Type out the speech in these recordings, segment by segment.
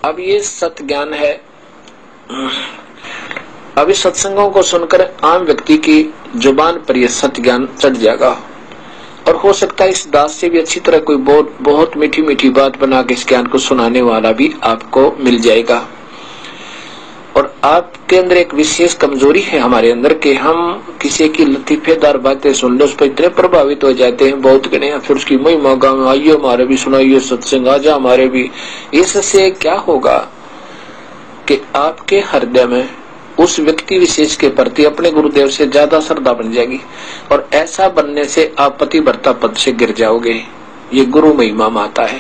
अब ये सत्य ज्ञान है। अब इस सत्संगों को सुनकर आम व्यक्ति की जुबान पर यह सत्य ज्ञान चढ़ जाएगा और हो सकता है इस दास से भी अच्छी तरह कोई बहुत मीठी मीठी बात बना के इस ज्ञान को सुनाने वाला भी आपको मिल जाएगा। और आपके अंदर एक विशेष कमजोरी है हमारे अंदर कि हम किसी की लतीफेदार बातें सुन लो उस पर इतने प्रभावित हो जाते हैं, बहुत गणे, फिर उसकी महिमा गाँव आइए हमारे भी सुनाइए सत्संग, आजा हमारे भी। इससे क्या होगा कि आपके हृदय में उस व्यक्ति विशेष के प्रति अपने गुरुदेव से ज्यादा श्रद्धा बन जाएगी और ऐसा बनने से आप पतिव्रता पद से गिर जाओगे। ये गुरु महिमा माता है।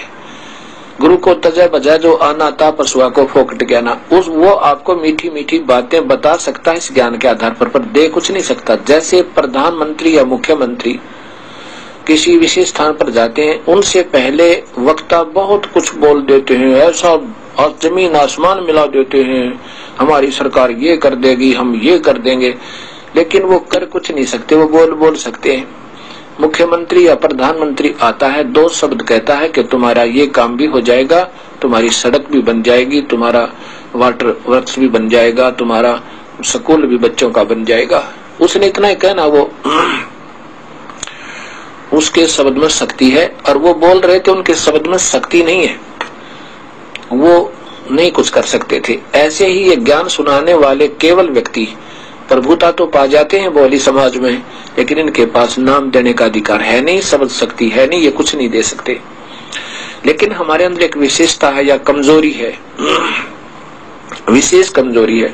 गुरु को तजा बजा जो आना था पशुआ को फोकट गया ना, वो आपको मीठी मीठी बातें बता सकता है इस ज्ञान के आधार पर दे कुछ नहीं सकता। जैसे प्रधानमंत्री या मुख्यमंत्री किसी विशेष स्थान पर जाते हैं, उनसे पहले वक्ता बहुत कुछ बोल देते हैं, ऐसा जमीन आसमान मिला देते हैं, हमारी सरकार ये कर देगी, हम ये कर देंगे, लेकिन वो कर कुछ नहीं सकते, वो बोल सकते हैं। मुख्यमंत्री या प्रधानमंत्री आता है, दो शब्द कहता है कि तुम्हारा ये काम भी हो जाएगा, तुम्हारी सड़क भी बन जाएगी, तुम्हारा वाटर वर्क्स भी बन जाएगा, तुम्हारा स्कूल भी बच्चों का बन जाएगा। उसने इतना ही कहना, वो उसके शब्द में शक्ति है। और वो बोल रहे थे उनके शब्द में शक्ति नहीं है, वो नहीं कुछ कर सकते थे। ऐसे ही ये ज्ञान सुनाने वाले केवल व्यक्ति प्रभुता तो पा जाते हैं बोली समाज में, लेकिन इनके पास नाम देने का अधिकार है नहीं, शब्द शक्ति है नहीं, ये कुछ नहीं दे सकते। लेकिन हमारे अंदर एक विशेषता है या कमजोरी है, विशेष कमजोरी है।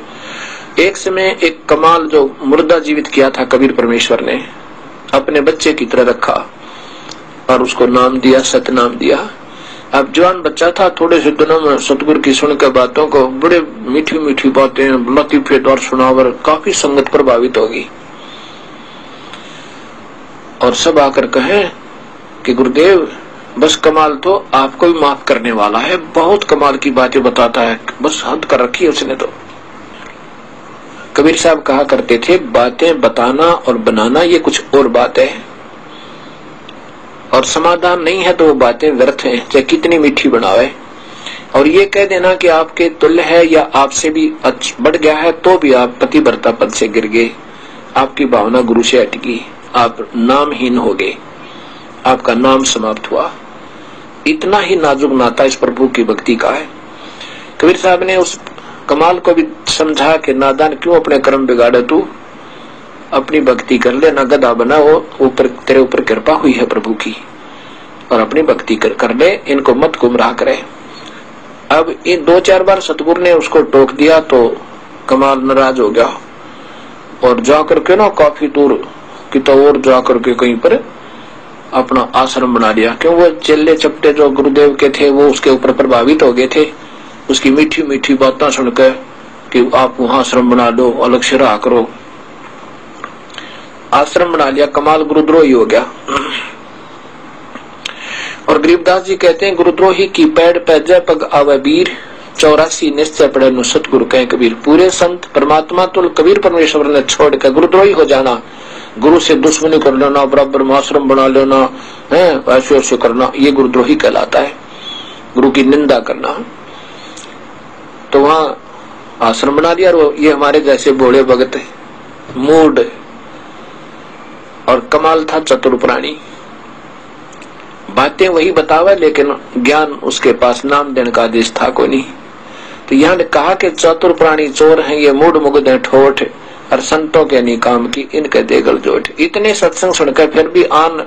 एक समय एक कमाल जो मुर्दा जीवित किया था कबीर परमेश्वर ने, अपने बच्चे की तरह रखा और उसको नाम दिया, सतनाम दिया। अब जवान बच्चा था, थोड़े से दिनों में सतगुरु की सुनकर बातों को, बड़े मीठी मीठी बातें लतीफेदार सुनावर, काफी संगत प्रभावित होगी और सब आकर कहे कि गुरुदेव बस कमाल तो आपको भी माफ करने वाला है, बहुत कमाल की बातें बताता है, बस हद कर रखी है उसने तो। कबीर साहब कहा करते थे, बातें बताना और बनाना ये कुछ और बात है, और समाधान नहीं है तो वो बातें व्यर्थ हैं, चाहे कितनी मीठी बनावे। और ये कह देना कि आपके तुल्य है या आपसे भी बढ़ गया है तो भी आप पतिव्रता पद से गिर गए, आपकी भावना गुरु से अटकी, आप नामहीन हो गए, आपका नाम समाप्त हुआ। इतना ही नाजुक नाता इस प्रभु की भक्ति का है। कबीर साहब ने उस कमाल को भी समझा कि नादान क्यों अपने कर्म बिगाड़े, तू अपनी भक्ति कर ले, ना गधा बना, वो ऊपर तेरे ऊपर कृपा हुई है प्रभु की, और अपनी भक्ति कर ले, इनको मत गुमराह करे। अब इन 2-4 बार सतगुरु ने उसको टोक दिया तो कमाल नाराज हो गया और जाकर के ना काफी दूर की तो और जाकर के कहीं पर अपना आश्रम बना लिया। क्यों, वो चेले चपटे जो गुरुदेव के थे वो उसके ऊपर प्रभावित हो गए थे, उसकी मीठी मीठी बातें सुनकर कि आप वहां आश्रम बना लो, अलग से रहा करो। आश्रम बना लिया, कमाल गुरुद्रोही हो गया। और गरीबदास जी कहते हैं, गुरुद्रोही की पैड़ पे जय पग आवे वीर, 84 निश्चय पड़े नु सतगुरु कहे कबीर। पूरे संत परमात्मा तुल कबीर परमेश्वर ने छोड़कर गुरुद्रोही हो जाना, गुरु से दुश्मनी कर लेना, बराबर में आश्रम बना लेना है, ऐसे ऐसे करना, ये गुरुद्रोही कहलाता है, गुरु की निंदा करना। तो वहां आश्रम बना दिया और ये हमारे जैसे भोले भगत मूड और कमाल था चतुर प्राणी, बातें वही बतावे लेकिन ज्ञान उसके पास नाम देने का आदेश था कोई नहीं। तो यहाँ कहा कि चतुर प्राणी चोर हैं, ये मूड मुग्ध है ठोठ, और संतों के नहीं काम की इनके देगल जोट। इतने सत्संग सुनकर फिर भी आन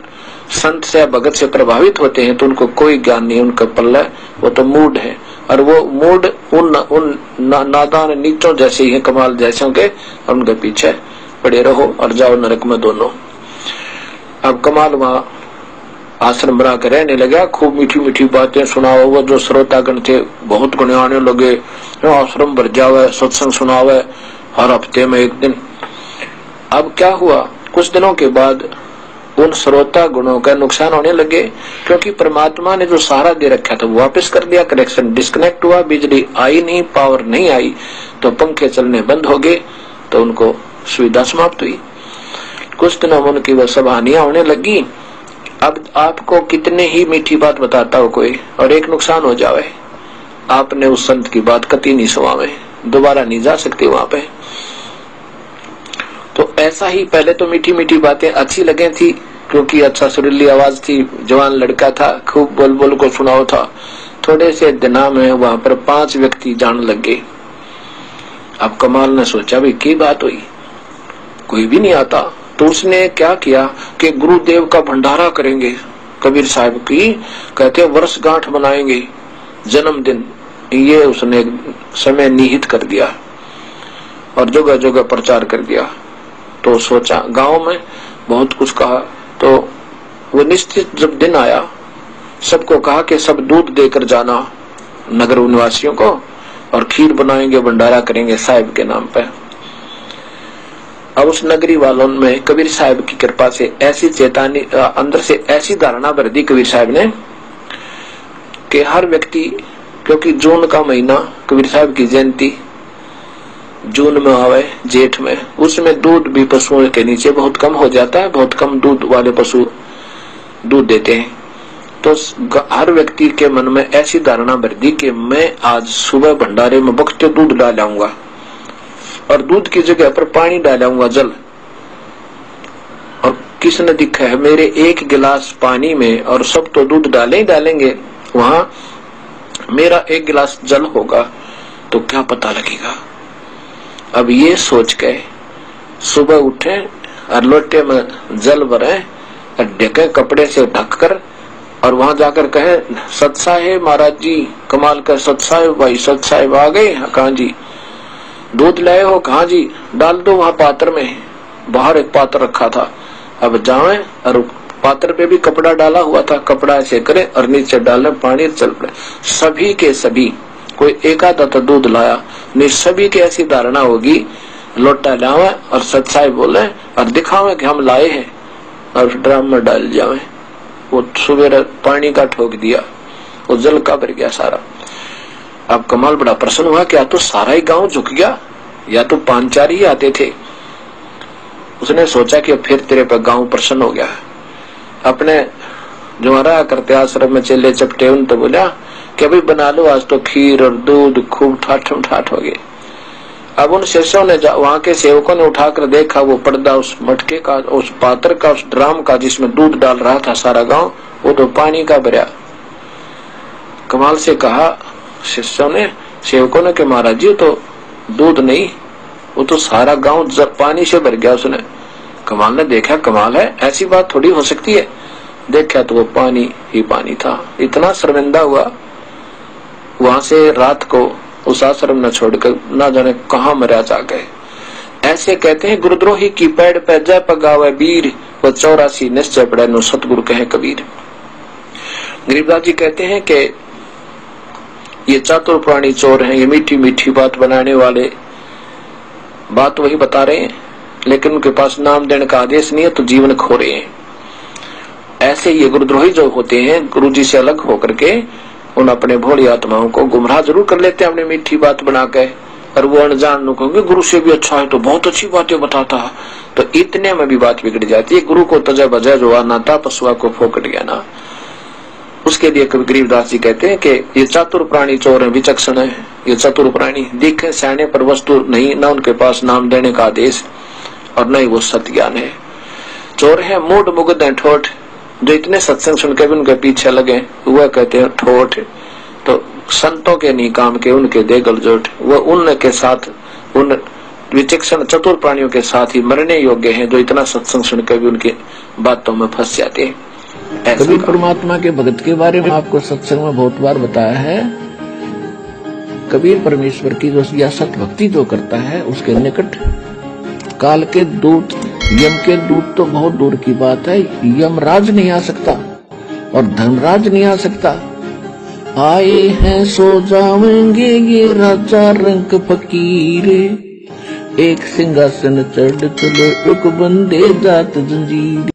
संत से भगत से प्रभावित होते हैं तो उनको कोई ज्ञान नहीं, उनका पल्ला वो तो मूड है, और वो मूड उन नादान नीचों जैसे ही है, कमाल जैसों के, और उनके पीछे पड़े रहो और जाओ नरक में दोनों। अब कमाल वहां आश्रम बना कर रहने लगा, खूब मीठी मीठी बातें सुनाओ। वो जो श्रोतागण थे बहुत गुणे आने लगे, आश्रम भर जावे, सत्संग सुनावे हर हफ्ते में एक दिन। अब क्या हुआ, कुछ दिनों के बाद उन श्रोता गुणों का नुकसान होने लगे, क्योंकि परमात्मा ने जो सहारा दे रखा था वो वापस कर दिया, कनेक्शन डिस्कनेक्ट हुआ, बिजली आई नहीं, पावर नहीं आई, तो पंखे चलने बंद हो गए, तो उनको सुविधा समाप्त हुई। कुछ दिनों में उनकी वह सब हानियां होने लगी। अब आपको कितने ही मीठी बात बताता हो कोई और एक नुकसान हो जावे आपने उस संत की बात कति नहीं सुनावे, दोबारा नहीं जा सकते वहां पे। तो ऐसा ही पहले तो मीठी मीठी बातें अच्छी लगे थी, क्योंकि अच्छा सुरीली आवाज थी, जवान लड़का था, खूब बोल बोल को सुनाओ था। थोड़े से दिनों में वहां पर 5 व्यक्ति जान लग गए। अब कमाल ने सोचा भाई की बात हुई, कोई भी नहीं आता। तो उसने क्या किया कि गुरुदेव का भंडारा करेंगे, कबीर साहब की कहते वर्षगांठ बनाएंगे, जन्मदिन, ये उसने समय निहित कर दिया और जगह जगह प्रचार कर दिया। तो सोचा गांव में बहुत कुछ कहा। तो वो निश्चित जब दिन आया, सबको कहा कि सब दूध देकर जाना नगर निवासियों को, और खीर बनाएंगे, भंडारा करेंगे साहिब के नाम पे। अब उस नगरी वालों में कबीर साहब की कृपा से ऐसी चेतावनी, अंदर से ऐसी धारणा भर दी कबीर साहब ने कि हर व्यक्ति, क्योंकि जून का महीना कबीर साहब की जयंती जून में आवे, जेठ में, उसमें दूध भी पशुओं के नीचे बहुत कम हो जाता है, बहुत कम दूध वाले पशु दूध देते हैं। तो हर व्यक्ति के मन में ऐसी धारणा भर दी कि मैं आज सुबह भंडारे में बख्ते दूध डालाऊंगा, और दूध की जगह पर पानी डालाऊंगा, जल। और किसने दिखा है मेरे 1 गिलास पानी में, और सब तो दूध डाले ही डालेंगे, वहां मेरा 1 गिलास जल होगा तो क्या पता लगेगा। अब ये सोच के सुबह उठे और लोटे में जल भरे और ढके कपड़े से ढककर, और वहां जाकर कहे सत साहेब महाराज जी, कमाल कर सत साहेब भाई, सत साहेब आ गए, कहाँ जी, दूध लाए हो, कहाँ जी, डाल दो वहां पात्र में। बाहर एक पात्र रखा था, अब जाए और पात्र पे भी कपड़ा डाला हुआ था, कपड़ा ऐसे करे और नीचे डाले पानी, चल पड़े। सभी के सभी, कोई एक आधा तो दूध लाया नहीं, सभी की ऐसी धारणा होगी लोटा लावे और सत साहेब बोले और दिखावे कि हम लाए हैं, और ड्रम में डाल जावे। वो सुबह पानी का ठोक दिया, वो जल का भर गया सारा। अब कमाल बड़ा प्रसन्न हुआ, क्या तो सारा ही गांव झुक गया, या तो 5-4 ही आते थे। उसने सोचा कि फिर तेरे पर गांव प्रसन्न हो गया। अपने जो रहा करते आश्रम में चेले चपटे, उन तो बोला कि अभी बना लो, आज तो खीर और दूध खूब ठाठम ठाठ हो गए। अब उन शिष्यों ने, वहां के सेवकों ने उठाकर देखा, वो पर्दा उस मटके का, उस पात्र का, उस ड्राम का जिसमें दूध डाल रहा था सारा गांव, वो तो पानी का भरा। कमाल से कहा शिष्यों ने, सेवकों ने कि महाराज जी तो दूध नहीं, वो तो सारा गांव पानी से भर गया। उसने, कमाल ने देखा, कमाल है, ऐसी बात थोड़ी हो सकती है। देखा तो वो पानी ही पानी था। इतना शर्मिंदा हुआ, वहां से रात को उस आश्रम न छोड़कर ना जाने कहां मरा जा गए। ऐसे कहते हैं गुरुद्रोही की पैड़ पे जय पगावे वीर, वो 84 निश्चय पड़े नो सतगुरु कहे कबीर। गरीबदास जी कहते हैं कि ये चातुर प्राणी चोर हैं, ये मीठी मीठी बात बनाने वाले बात वही बता रहे हैं, लेकिन उनके पास नाम देने का आदेश नहीं है, तो जीवन खो रहे हैं। ऐसे ये गुरुद्रोही जो होते हैं, गुरु जी से अलग होकर के उन अपने भोली आत्माओं को गुमराह जरूर कर लेते हैं अपनी मीठी बात बना के, और वो अनजान लोग कहेंगे गुरु से भी अच्छा है तो बहुत अच्छी बातें बताता है, तो इतने में भी बात बिगड़ जाती है। गुरु को तजा बजा जो नाता पशुआ को फोकट गया ना। उसके लिए कवि गरीबदास जी कहते हैं कि ये चातुर प्राणी चोर है, विचक्षण है, ये चतुर प्राणी दिखे सैने पर वस्तु नहीं, न उनके पास नाम देने का आदेश और न ही वो सत्य ज्ञान है। चोर है मूड मुग्ध है ठोठ, जो इतने सत्संग सुनकर भी उनके पीछे लगे वह कहते हैं ठोठ। तो संतों के नहीं काम के उनके दे गलजोट, वह उनके साथ, उन विचक्षण चतुर प्राणियों के साथ ही मरने योग्य हैं, जो इतना सत्संग सुनकर भी उनकी बातों में फंस जाते हैं। कभी परमात्मा के भगत के बारे में आपको सत्संग में बहुत बार बताया है। कबीर परमेश्वर की जो या सत भक्ति जो करता है, उसके निकट काल के दूत, यम के दूत तो बहुत दूर की बात है, यमराज नहीं आ सकता और धनराज नहीं आ सकता। आए हैं सो जाएंगे ये राजा रंग फकीरे, एक सिंहासन चढ़ चलो एक बंदे जात जंजीर।